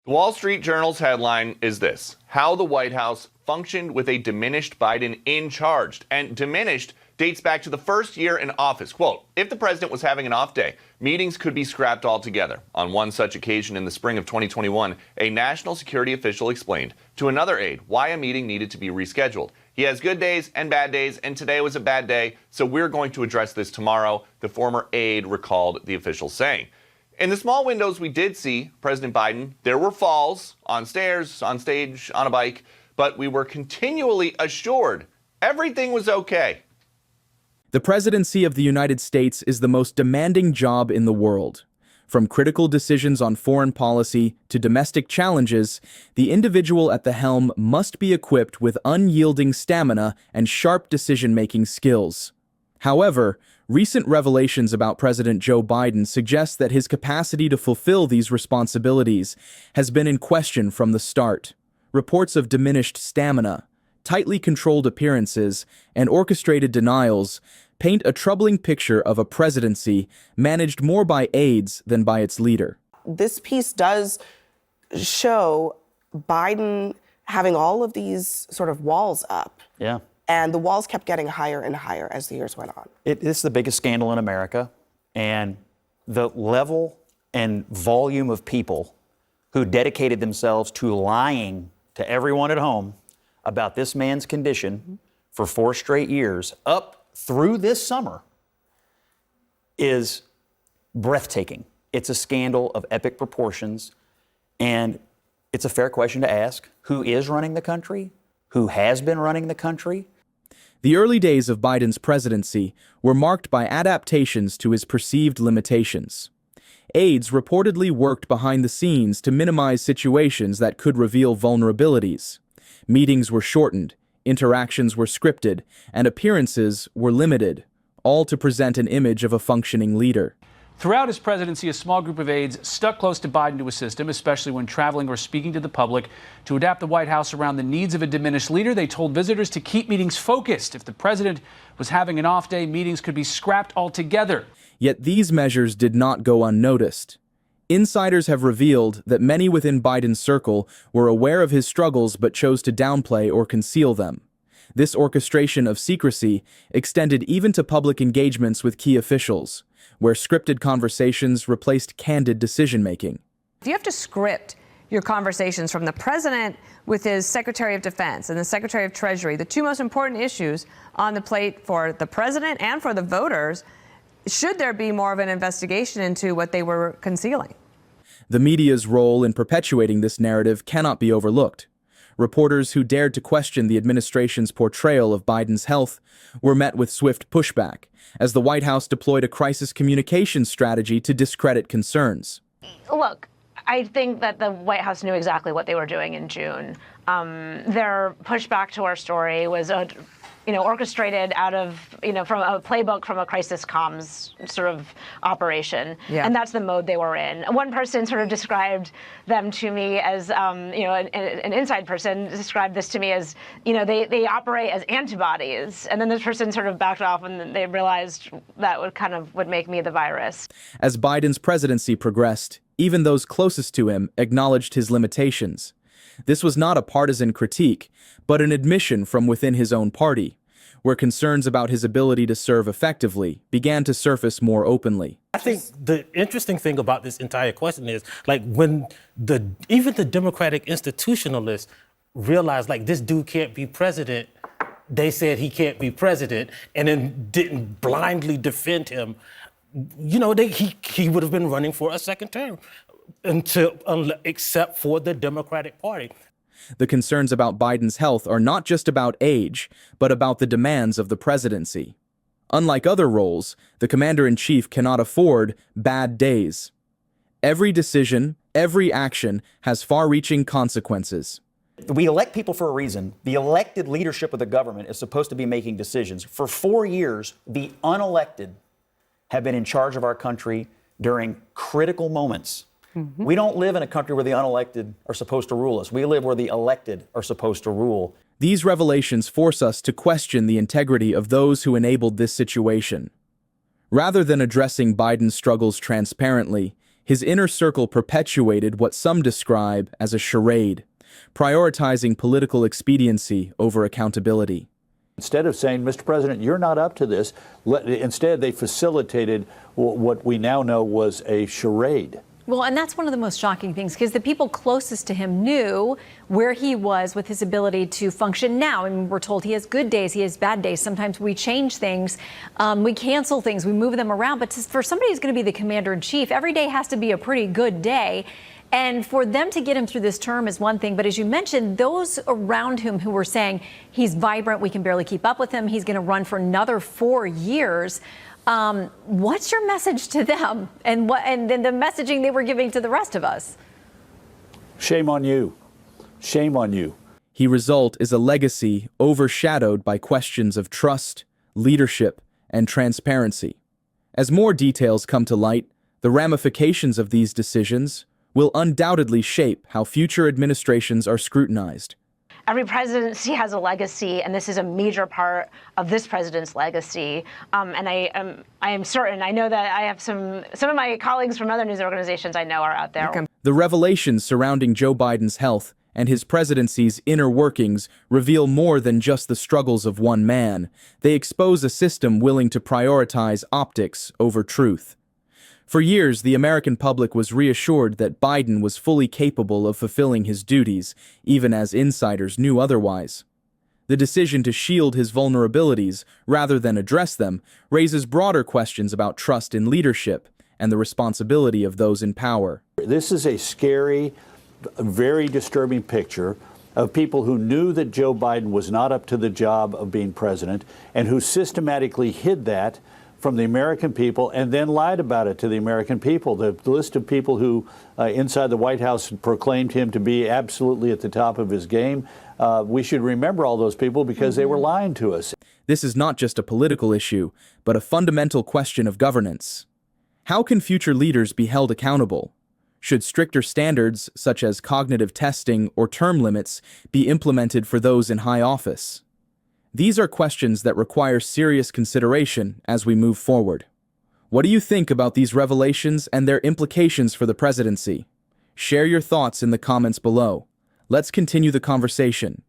The Wall Street Journal's headline is this: how the White House functioned with a diminished Biden in charge. And diminished dates back to the first year in office. Quote, if the president was having an off day, meetings could be scrapped altogether. On one such occasion in the spring of 2021, a national security official explained to another aide why a meeting needed to be rescheduled. He has good days and bad days, and today was a bad day, so we're going to address this tomorrow, the former aide recalled the official saying. In the small windows we did see President Biden, there were falls on stairs, on stage, on a bike, but we were continually assured everything was okay. The presidency of the United States is the most demanding job in the world. From critical decisions on foreign policy to domestic challenges, the individual at the helm must be equipped with unyielding stamina and sharp decision-making skills. However, recent revelations about President Joe Biden suggest that his capacity to fulfill these responsibilities has been in question from the start. Reports of diminished stamina, tightly controlled appearances, and orchestrated denials paint a troubling picture of a presidency managed more by aides than by its leader. This piece does show Biden having all of these sort of walls up. Yeah. And the walls kept getting higher and higher as the years went on. This is the biggest scandal in America, and the level and volume of people who dedicated themselves to lying to everyone at home about this man's condition for 4 straight years, up through this summer, is breathtaking. It's a scandal of epic proportions, and it's a fair question to ask: who is running the country? Who has been running the country? The early days of Biden's presidency were marked by adaptations to his perceived limitations. Aides reportedly worked behind the scenes to minimize situations that could reveal vulnerabilities. Meetings were shortened, interactions were scripted, and appearances were limited, all to present an image of a functioning leader. Throughout his presidency, a small group of aides stuck close to Biden to assist him, especially when traveling or speaking to the public. To adapt the White House around the needs of a diminished leader, they told visitors to keep meetings focused. If the president was having an off day, meetings could be scrapped altogether. Yet these measures did not go unnoticed. Insiders have revealed that many within Biden's circle were aware of his struggles but chose to downplay or conceal them. This orchestration of secrecy extended even to public engagements with key officials, where scripted conversations replaced candid decision-making. You have to script your conversations from the president with his Secretary of Defense and the Secretary of Treasury, the two most important issues on the plate for the president and for the voters. Should there be more of an investigation into what they were concealing? The media's role in perpetuating this narrative cannot be overlooked. Reporters who dared to question the administration's portrayal of Biden's health were met with swift pushback, as the White House deployed a crisis communications strategy to discredit concerns. Look, I think that the White House knew exactly what they were doing in June. Their pushback to our story was orchestrated out of, from a playbook from a crisis comms sort of operation. Yeah. And that's the mode they were in. One person sort of described them to me as, an inside person described this to me as, they operate as antibodies. And then this person sort of backed off and they realized that would make me the virus. As Biden's presidency progressed, even those closest to him acknowledged his limitations. This was not a partisan critique, but an admission from within his own party, where concerns about his ability to serve effectively began to surface more openly. I think the interesting thing about this entire question is, when even the Democratic institutionalists realized, this dude can't be president, they said he can't be president, and then didn't blindly defend him. He would have been running for a second term. Except for the Democratic Party. The concerns about Biden's health are not just about age, but about the demands of the presidency. Unlike other roles, the commander-in-chief cannot afford bad days. Every decision, every action has far-reaching consequences. We elect people for a reason. The elected leadership of the government is supposed to be making decisions. For 4 years, the unelected have been in charge of our country during critical moments. We don't live in a country where the unelected are supposed to rule us. We live where the elected are supposed to rule. These revelations force us to question the integrity of those who enabled this situation. Rather than addressing Biden's struggles transparently, His inner circle perpetuated what some describe as a charade, prioritizing political expediency over accountability. Instead of saying, Mr. President, you're not up to this, instead they facilitated what we now know was a charade. Well, and that's one of the most shocking things, because the people closest to him knew where he was with his ability to function now. I mean, we're told he has good days, he has bad days. Sometimes we change things, we cancel things, we move them around. But for somebody who's going to be the commander in chief, every day has to be a pretty good day. And for them to get him through this term is one thing. But as you mentioned, those around him who were saying he's vibrant, we can barely keep up with him, he's going to run for another 4 years. What's your message to them, and then the messaging they were giving to the rest of us? Shame on you. Shame on you. His result is a legacy overshadowed by questions of trust, leadership, and transparency. As more details come to light, the ramifications of these decisions will undoubtedly shape how future administrations are scrutinized. Every presidency has a legacy, and this is a major part of this president's legacy. And I am certain, I know that I have some of my colleagues from other news organizations I know are out there. The revelations surrounding Joe Biden's health and his presidency's inner workings reveal more than just the struggles of one man. They expose a system willing to prioritize optics over truth. For years, the American public was reassured that Biden was fully capable of fulfilling his duties, even as insiders knew otherwise. The decision to shield his vulnerabilities rather than address them raises broader questions about trust in leadership and the responsibility of those in power. This is a scary, very disturbing picture of people who knew that Joe Biden was not up to the job of being president and who systematically hid that from the American people and then lied about it to the American people. The list of people who inside the White House proclaimed him to be absolutely at the top of his game, we should remember all those people because they were lying to us. This is not just a political issue, but a fundamental question of governance. How can future leaders be held accountable? Should stricter standards, such as cognitive testing or term limits, be implemented for those in high office? These are questions that require serious consideration as we move forward. What do you think about these revelations and their implications for the presidency? Share your thoughts in the comments below. Let's continue the conversation.